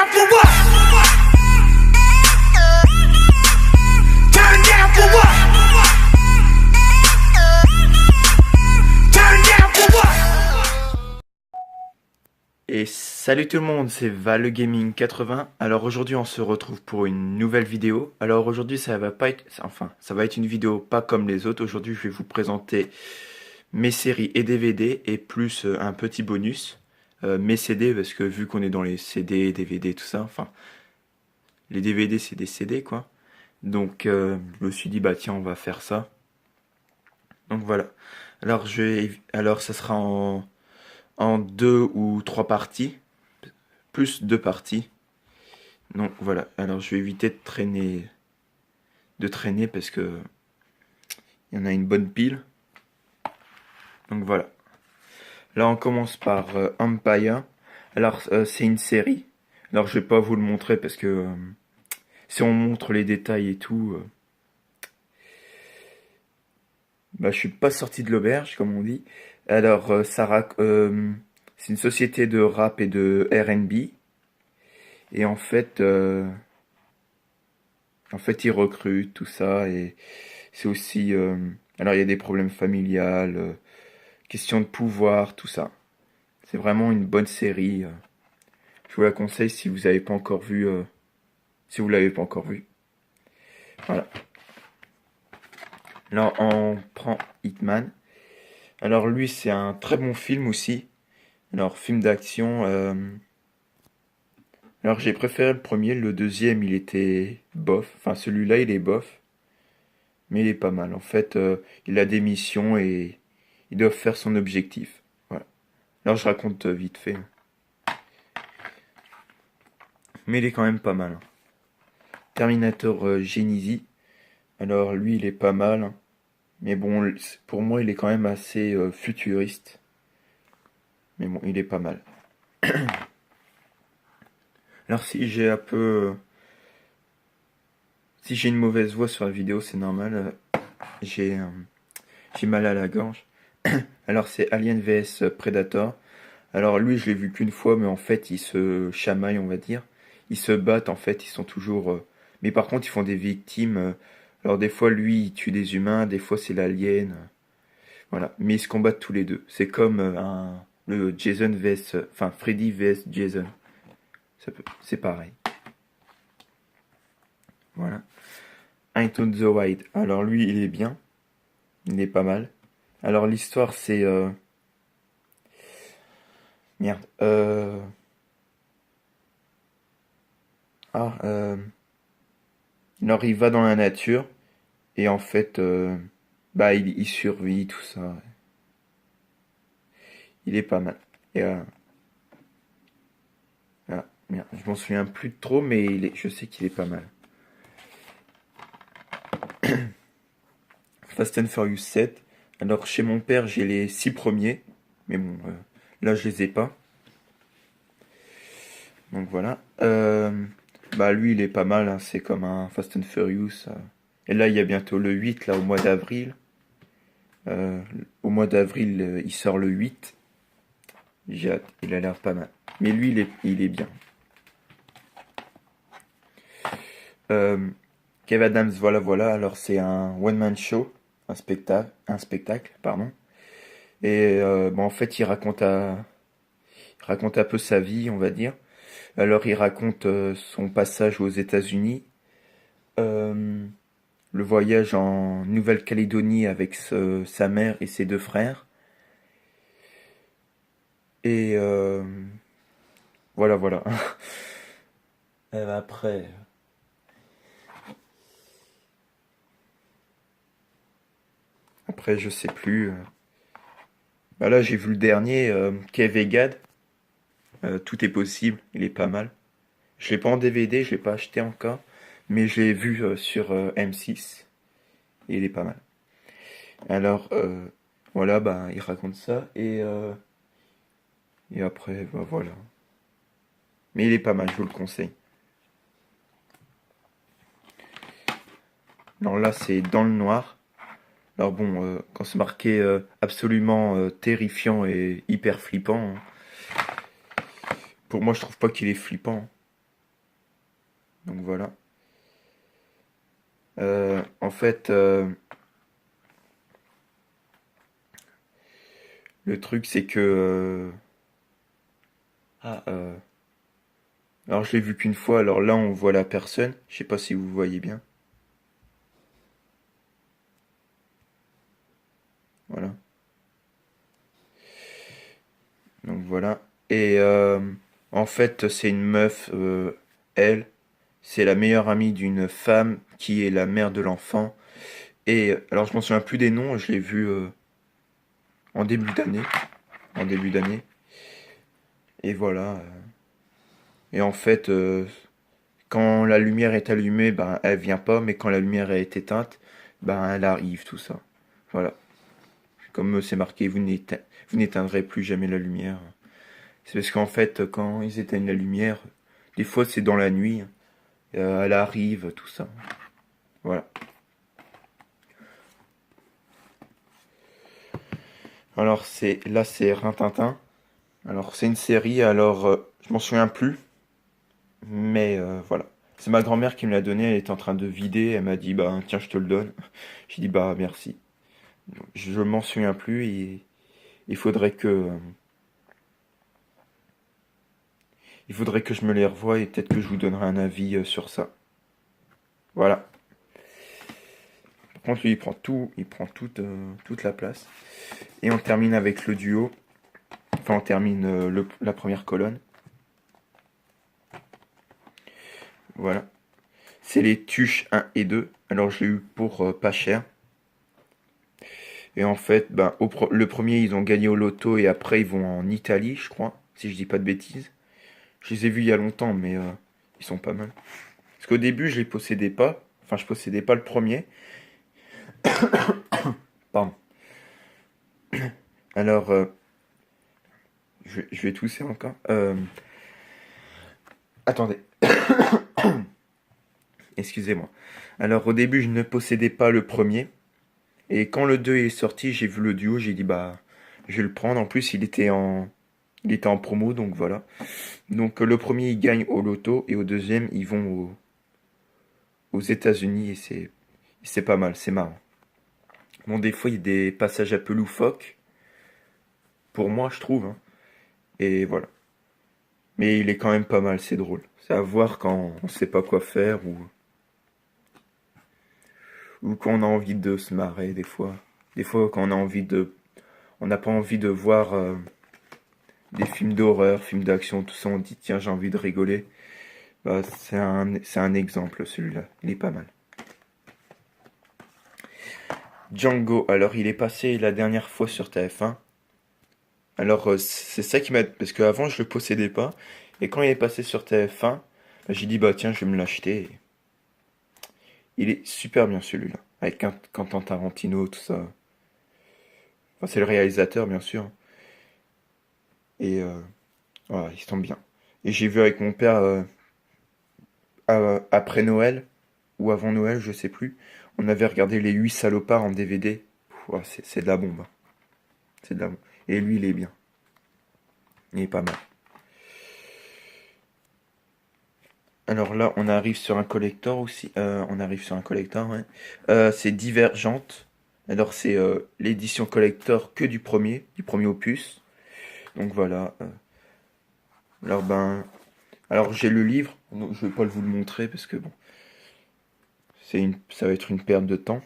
down for what? Turn down for what? Turn down for what? Et salut tout le monde, c'est Val Gaming 80. Alors aujourd'hui on se retrouve pour une nouvelle vidéo. Alors aujourd'hui ça va être une vidéo pas comme les autres. Aujourd'hui je vais vous présenter mes séries et DVD et plus un petit bonus. Mes CD, parce que vu qu'on est dans les CD, DVD, tout ça, enfin les DVD c'est des CD quoi. Donc je me suis dit bah tiens on va faire ça. Donc voilà. Alors ça sera en 2 ou 3 parties, plus 2 parties. Donc voilà, alors je vais éviter de traîner parce que il y en a une bonne pile. Donc voilà. Là on commence par Empire. Alors c'est une série. Alors je vais pas vous le montrer parce que si on montre les détails et tout, bah je suis pas sorti de l'auberge comme on dit. Alors c'est une société de rap et de R&B. Et en fait ils recrutent tout ça et c'est aussi alors il y a des problèmes familiales, question de pouvoir, tout ça. C'est vraiment une bonne série. Je vous la conseille si vous n'avez pas encore vu. Si vous l'avez pas encore vu. Voilà. Là on prend Hitman. Alors lui c'est un très bon film aussi. Alors film d'action. Alors j'ai préféré le premier, le deuxième il était bof. Enfin celui-là il est bof. Mais il est pas mal. En fait il a des missions et ils doivent faire son objectif. Voilà. Alors je raconte vite fait. Mais il est quand même pas mal. Terminator Genisys. Alors lui il est pas mal. Mais bon pour moi il est quand même assez futuriste. Mais bon il est pas mal. Alors si j'ai un peu... si j'ai une mauvaise voix sur la vidéo c'est normal. J'ai mal à la gorge. Alors c'est Alien vs Predator. Alors lui je l'ai vu qu'une fois mais en fait ils se chamaillent on va dire. Ils se battent en fait, ils sont toujours... Mais par contre ils font des victimes. Alors des fois lui il tue des humains, des fois c'est l'alien. Voilà, mais ils se combattent tous les deux. C'est comme le Jason vs... Enfin Freddy vs Jason. C'est pareil. Voilà. Into the Wild. Alors lui il est bien. Il est pas mal. Alors l'histoire c'est... Merde. Alors il va dans la nature. Et en fait... bah il survit, tout ça. Il est pas mal. Et voilà. Merde. Je m'en souviens plus trop, mais je sais qu'il est pas mal. Fast and Furious 7. Alors chez mon père j'ai les 6 premiers. Mais bon, là je les ai pas. Donc voilà. Bah lui il est pas mal, hein. C'est comme un Fast and Furious. Et là il y a bientôt le 8, là au mois d'avril. Au mois d'avril il sort le 8. J'ai hâte, il a l'air pas mal. Mais lui il est bien. Kev Adams, voilà. Alors c'est un one-man show. Un spectacle, pardon. Et bon, en fait il raconte un peu sa vie on va dire. Alors il raconte son passage aux États-Unis, le voyage en Nouvelle-Calédonie avec sa mère et ses 2 frères. Et voilà. Et après je sais plus. Bah là j'ai vu le dernier, Kev et Gad. Tout est possible, il est pas mal. Je l'ai pas en DVD, je l'ai pas acheté encore, mais je l'ai vu sur M6 et il est pas mal. Alors voilà, bah il raconte ça et après bah, voilà. Mais il est pas mal, je vous le conseille. Alors là c'est Dans le noir. Alors bon, quand c'est marqué absolument terrifiant et hyper flippant, pour moi je trouve pas qu'il est flippant. Donc voilà. En fait, le truc c'est que ah, alors je l'ai vu qu'une fois. Alors là, on voit la personne. Je sais pas si vous voyez bien. Voilà. Donc voilà. Et en fait, c'est une meuf. Elle, c'est la meilleure amie d'une femme qui est la mère de l'enfant. Et alors, je m'en souviens plus des noms. Je l'ai vu en début d'année. En début d'année. Et voilà. Et en fait, quand la lumière est allumée, ben elle vient pas. Mais quand la lumière est éteinte, ben elle arrive, tout ça. Voilà. Comme c'est marqué, vous n'éteindrez plus jamais la lumière. C'est parce qu'en fait, quand ils éteignent la lumière, des fois c'est dans la nuit, elle arrive, tout ça. Voilà. Alors c'est Rintintin. Alors c'est une série, alors je m'en souviens plus, mais voilà. C'est ma grand-mère qui me l'a donné, elle était en train de vider, elle m'a dit bah tiens je te le donne. J'ai dit bah merci. Je m'en souviens plus et il faudrait que je me les revoie et peut-être que je vous donnerai un avis sur ça. Voilà. Par contre lui il prend toute la place. Et on termine avec le duo. Enfin on termine la première colonne. Voilà. C'est les Tuches 1 et 2. Alors je l'ai eu pour pas cher. Et en fait, ben, le premier, ils ont gagné au loto et après, ils vont en Italie, je crois, si je dis pas de bêtises. Je les ai vus il y a longtemps, mais ils sont pas mal. Parce qu'au début, je les possédais pas. Enfin, je possédais pas le premier. Pardon. Alors, je vais tousser encore. Attendez. Excusez-moi. Alors, au début, je ne possédais pas le premier. Et quand le 2 est sorti, j'ai vu le duo, j'ai dit, bah, je vais le prendre. En plus, il était en promo, donc voilà. Donc le premier, il gagne au loto, et au deuxième, ils vont aux États-Unis, et c'est pas mal, c'est marrant. Bon, des fois, il y a des passages un peu loufoques, pour moi, je trouve, hein. Et voilà. Mais il est quand même pas mal, c'est drôle. C'est à voir quand on sait pas quoi faire, ou quand on a envie de se marrer, des fois. Des fois, quand on n'a pas envie de voir des films d'horreur, films d'action, tout ça, on dit, tiens, j'ai envie de rigoler. Bah, c'est un exemple, celui-là. Il est pas mal. Django, alors il est passé la dernière fois sur TF1. Alors c'est ça qui m'a... Parce qu'avant je le possédais pas. Et quand il est passé sur TF1, bah, j'ai dit bah tiens je vais me l'acheter. Il est super bien celui-là. Avec Quentin Tarantino, tout ça. Enfin, c'est le réalisateur bien sûr. Et voilà, il se tombe bien. Et j'ai vu avec mon père après Noël, ou avant Noël, je sais plus. On avait regardé Les 8 salopards en DVD. Ouah, c'est de la bombe, hein. C'est de la bombe. Et lui il est bien. Il est pas mal. Alors là, on arrive sur un collector aussi. On arrive sur un collector, ouais. C'est Divergente. Alors c'est l'édition collector que du premier opus. Donc voilà. Alors ben, alors j'ai le livre. Donc, je vais pas vous le montrer parce que bon, ça va être une perte de temps.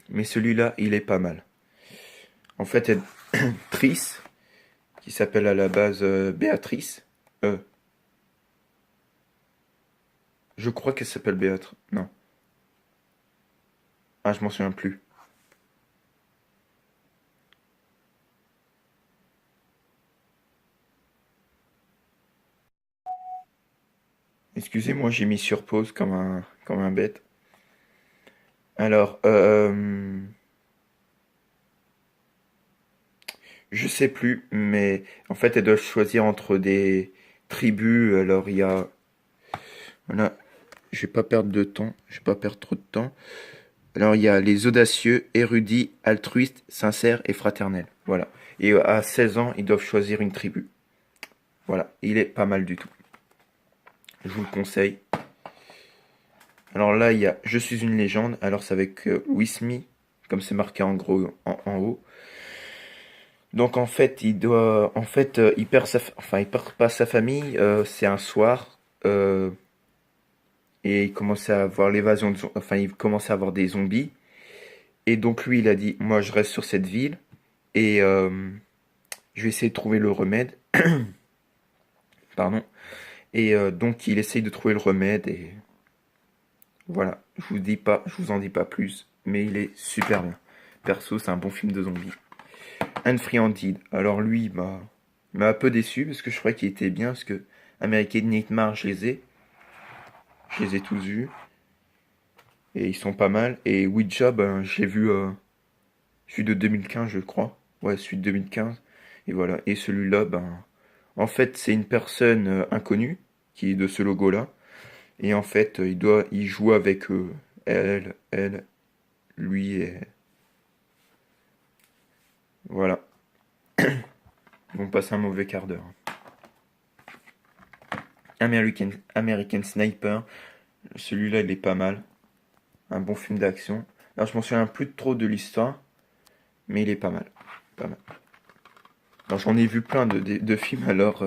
Mais celui-là, il est pas mal. En fait, il y a Trice, qui s'appelle à la base Béatrice. Je crois qu'elle s'appelle Béatrice. Non. Ah, je m'en souviens plus. Excusez-moi, j'ai mis sur pause comme un bête. Alors, je sais plus, mais en fait, elles doivent choisir entre des tribus. Alors, il y a, voilà, je vais pas perdre de temps, je vais pas perdre trop de temps. Alors, il y a les audacieux, érudits, altruistes, sincères et fraternels. Voilà. Et à 16 ans, ils doivent choisir une tribu. Voilà, il est pas mal du tout. Je vous le conseille. Alors là, il y a Je suis une légende. Alors c'est avec With Me, comme c'est marqué en gros en haut. Donc en fait, il perd il perd pas sa famille. C'est un soir et il commençait à avoir enfin il commençait à avoir des zombies. Et donc lui, il a dit, moi je reste sur cette ville et je vais essayer de trouver le remède. Pardon. Et donc il essaye de trouver le remède et voilà. Je vous en dis pas plus, mais il est super bien. Perso, c'est un bon film de zombies. Unfriended. Alors lui, il m'a un peu déçu parce que je croyais qu'il était bien parce que American Nightmare, je les ai tous vus et ils sont pas mal. Et Ouija, ben j'ai vu celui de 2015, je crois. Ouais, celui de 2015. Et voilà. Et celui-là, ben en fait, c'est une personne inconnue qui est de ce logo-là. Et en fait, il joue avec elle, lui et voilà. Ils vont passer un mauvais quart d'heure. American Sniper, celui-là, il est pas mal. Un bon film d'action. Alors, je m'en souviens plus trop de l'histoire, mais il est pas mal. Pas mal. Alors, j'en ai vu plein de films, alors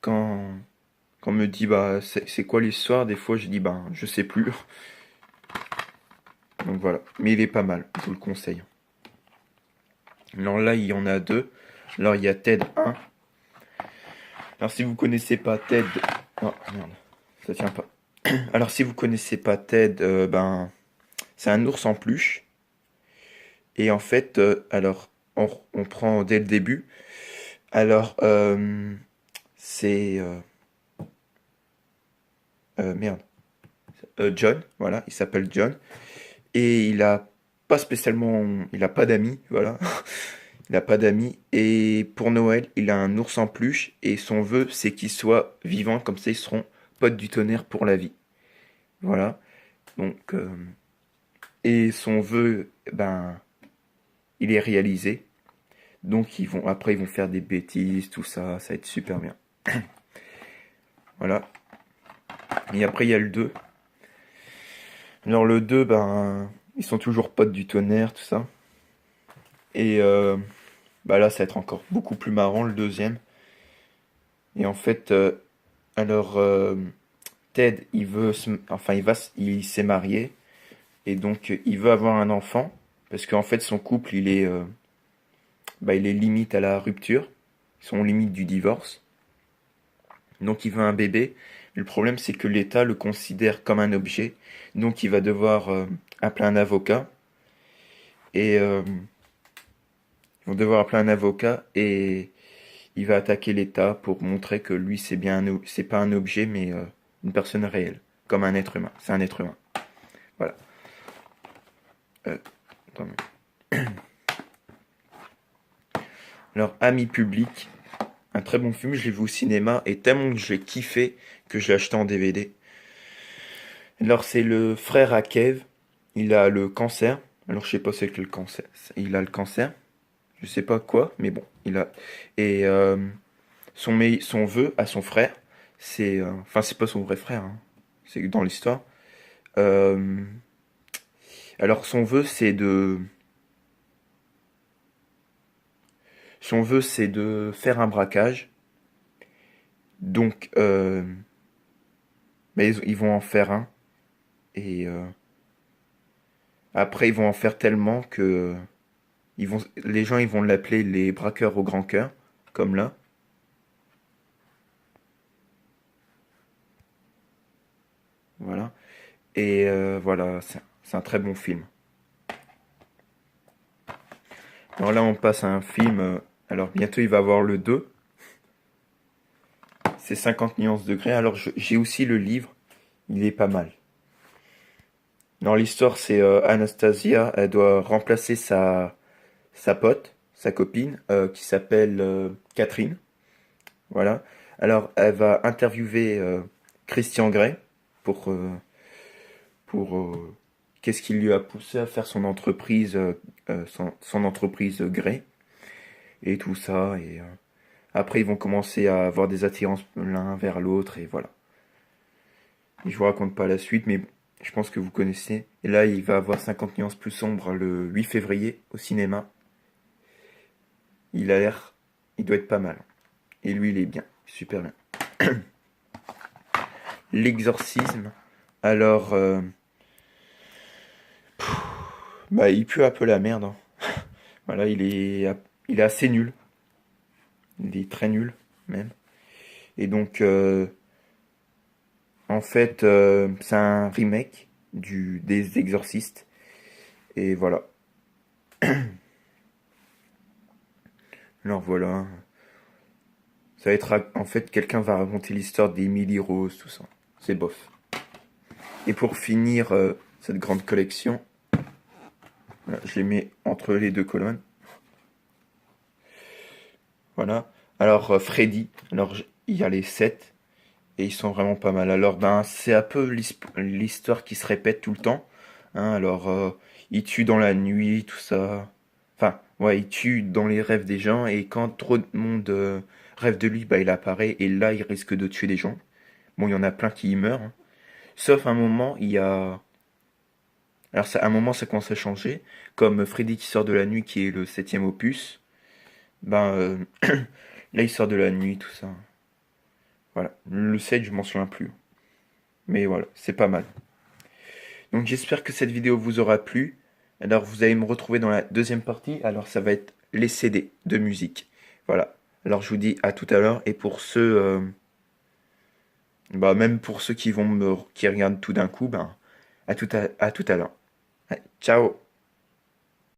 quand, quand on me dit, bah, c'est quoi l'histoire, des fois, je dis, bah, je sais plus. Donc voilà. Mais il est pas mal, je vous le conseille. Alors là, il y en a deux. Alors, il y a Ted 1. Alors, si vous connaissez pas Ted... Oh, merde, ça tient pas. Alors, si vous connaissez pas Ted, ben, c'est un ours en peluche. Et en fait, alors, on prend dès le début. Alors, c'est... merde. John, voilà, il s'appelle John. Et il a pas spécialement... Il a pas d'amis, voilà. Il a pas d'amis. Et pour Noël, il a un ours en peluche. Et son vœu, c'est qu'il soit vivant. Comme ça, ils seront potes du tonnerre pour la vie. Voilà. Donc... et son vœu, ben... il est réalisé. Donc après ils vont faire des bêtises, tout ça, ça va être super bien. Voilà. Et après il y a le 2. Alors le 2, ben ils sont toujours potes du tonnerre, tout ça. Et bah là ça va être encore beaucoup plus marrant le deuxième. Et en fait, alors Ted il s'est marié et donc il veut avoir un enfant parce qu'en fait son couple il est limite à la rupture. Ils sont limite du divorce. Donc il veut un bébé. Le problème c'est que l'État le considère comme un objet. Donc il va devoir appeler un avocat. Et ils vont devoir appeler un avocat et il va attaquer l'État pour montrer que lui c'est pas un objet mais une personne réelle. Comme un être humain. C'est un être humain. Voilà. Attends, alors, Ami public, un très bon film, je l'ai vu au cinéma, et tellement que j'ai kiffé que je l'ai acheté en DVD. Alors, c'est le frère à Kev, il a le cancer. Alors, je sais pas c'est quel cancer. Il a le cancer, je sais pas quoi, mais bon, il a. Et son vœu à son frère, c'est. Enfin, c'est pas son vrai frère, hein, c'est dans l'histoire. Euh, alors, Son vœu, c'est de faire un braquage. Donc, mais ils vont en faire un. Et après, ils vont en faire tellement que les gens ils vont l'appeler les braqueurs au grand cœur, comme là. Voilà. Et voilà, c'est un très bon film. Alors là, on passe à un film. Alors bientôt, il va avoir le 2. C'est 50 nuances degrés. Alors j'ai aussi le livre. Il est pas mal. Dans l'histoire, c'est Anastasia. Elle doit remplacer sa pote, sa copine, qui s'appelle Catherine. Voilà. Alors, elle va interviewer Christian Grey pour, euh, pour qu'est-ce qui lui a poussé à faire son entreprise, son entreprise Grey et tout ça. Et après, ils vont commencer à avoir des attirances l'un vers l'autre et voilà. Et je vous raconte pas la suite, mais je pense que vous connaissez. Et là, il va avoir 50 nuances plus sombres le 8 février au cinéma. Il a l'air... Il doit être pas mal. Et lui, il est bien. Super bien. L'exorcisme. Alors... bah, il pue un peu la merde, hein. Voilà, il est assez nul. Il est très nul, même. Et donc, en fait, c'est un remake des Exorcistes. Et voilà. Alors voilà. Ça va être... En fait, quelqu'un va raconter l'histoire d'Emily Rose, tout ça. C'est bof. Et pour finir cette grande collection, voilà, je les mets entre les deux colonnes. Voilà. Alors, Freddy. Alors, il y a les 7. Et ils sont vraiment pas mal. Alors, ben, c'est un peu l'histoire qui se répète tout le temps. Hein, alors, il tue dans la nuit, tout ça. Enfin, ouais, il tue dans les rêves des gens. Et quand trop de monde rêve de lui, bah, il apparaît. Et là, il risque de tuer des gens. Bon, il y en a plein qui y meurent, hein. Sauf un moment, il y a... Alors, à un moment, ça commence à changer. Comme Freddy qui sort de la nuit, qui est le 7e opus. Ben, là, il sort de la nuit, tout ça. Voilà. Le 7, je m'en souviens plus. Mais voilà, c'est pas mal. Donc j'espère que cette vidéo vous aura plu. Alors vous allez me retrouver dans la deuxième partie. Alors ça va être les CD de musique. Voilà. Alors je vous dis à tout à l'heure. Et pour ceux... bah même pour ceux qui regardent tout d'un coup, ben à tout à l'heure. Allez, ciao.